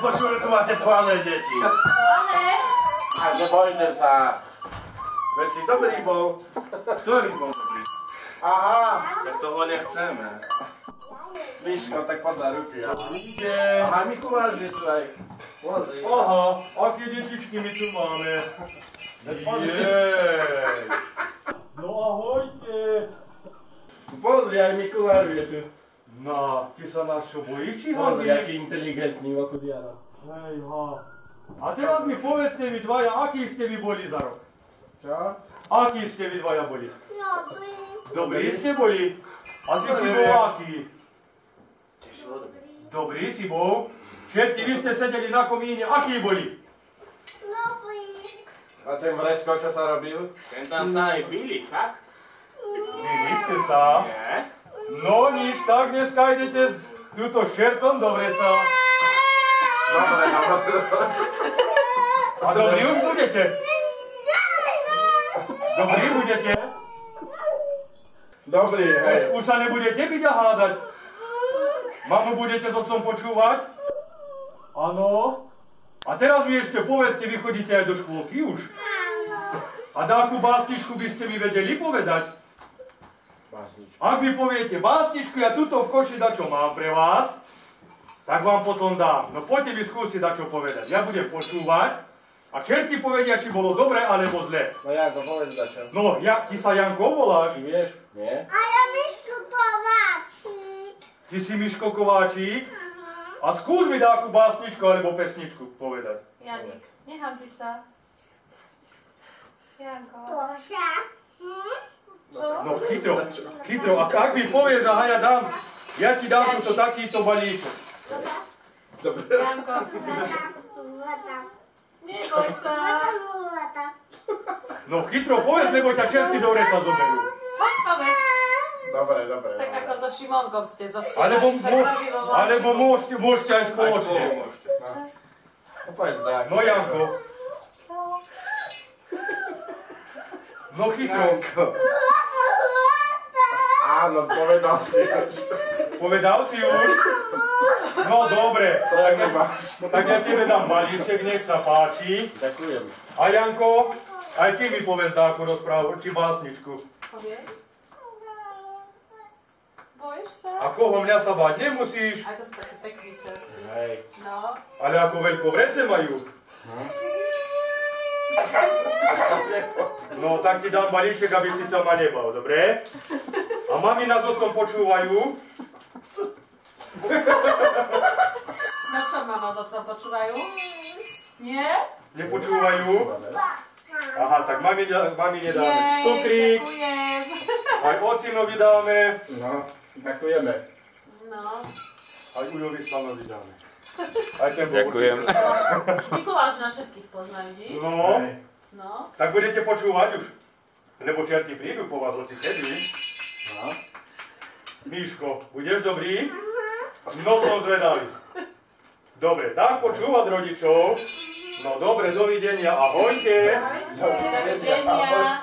počuli, tu máte plané deti. Plané? A nebojte sa. Veď si dobrý bol. Ktorý bol dobrý? Aha. Tak toho nechceme. Miško, tak poď na ruky. Ide. Aha, Mikuláš je tu aj. Pozri. Aha, aké detičky my tu máme. Jej. No ahojte. Pozri, aj Mikuláš je tu. No, ty sa nás čo bojíš, či Pozri, hádíš? aký inteligentný okuliara. Hej, ha. A teraz mi povedzte vy dvaja, akí ste vy boli za rok? Čo? Akí ste vy dvaja boli? Dobrý. Dobrí ste boli? A ty si bol aký? Dobrý si bol? Všetci vy ste sedeli na komíne, akí boli? Dobrý. A ten vresko, čo sa robil? Ten tam sa aj bili, tak? Byli ste sa? Nie. No nič, tak dneska idete s túto šertom do vreca. Dobre, dobre. A dobrý už budete? Dobrý budete? Dobrý, hej. Už sa nebudete byť a hádať? Mamu budete s otcom počúvať? Áno. A teraz mi ešte povedzte, vy chodíte aj do škôlky už? A dáku básničku by ste mi vedeli povedať? Básničku. Ak mi poviete básničku, ja tuto v koši dačo mám pre vás, tak vám potom dám. No poďte mi skúsiť dačo povedať. Ja budem počúvať a čerti povedia, či bolo dobre alebo zle. No Janko, povedz dačo. No, ty sa Janko voláš? Ty vieš? Nie? A ja Mišku Kováčik. Ty si Miško Kováčik? A skús mi dáku básničku alebo pesničku povedať. Janik, nehambi sa. Janko. Boža. Čo? No, chytro. Ak mi povieš, aha, ja ti dám túto takýto balíček. Dobre. Janko, Voda. neboj sa. Voda. No, chytro povedz, lebo ťa čerti do vreca zoberú. Poď povedz. Dobre, dobre. Tak ako so Šimonkom ste Alebo zaspievali. môžete aj spoločne. No povedz dačo. No, Janko. No, chytro. Janko. Áno, povedal si. Povedal si už? No, dobre. Tak nemáš. Tak ja tebe dám balíček, nech sa páči. Ďakujem. A Janko, aj ty mi povedz dáku rozprávu, či básničku. Povieš? Bojíš sa? A koho mňa sa báť nemusíš, Aj to sú také pekný čerty. Hej. No. ale ako veľko vrece majú. No, tak ti dám balíček, aby si sa ma nebal, dobre? A mami nás otcom počúvajú. No čo, mama s otcom počúvajú? Nie? Nepočúvajú. Aha, tak mami nedáme Jej, cukrík, ďakujem. aj ocinovi dáme, No, ďakujeme. No. aj ujovi Slanovi dáme. Aj ten bol Ďakujem. určite. Mikuláš na všetkých pozná, vidíš? No, Hej. No. tak budete počúvať už. Lebo čerti prídu po vás, hoci kedy. No. Míško, budeš dobrý? No som zvedavý. Dobre, tak počúvať rodičov. No dobre, dovidenia, ahojte. Dovidenia.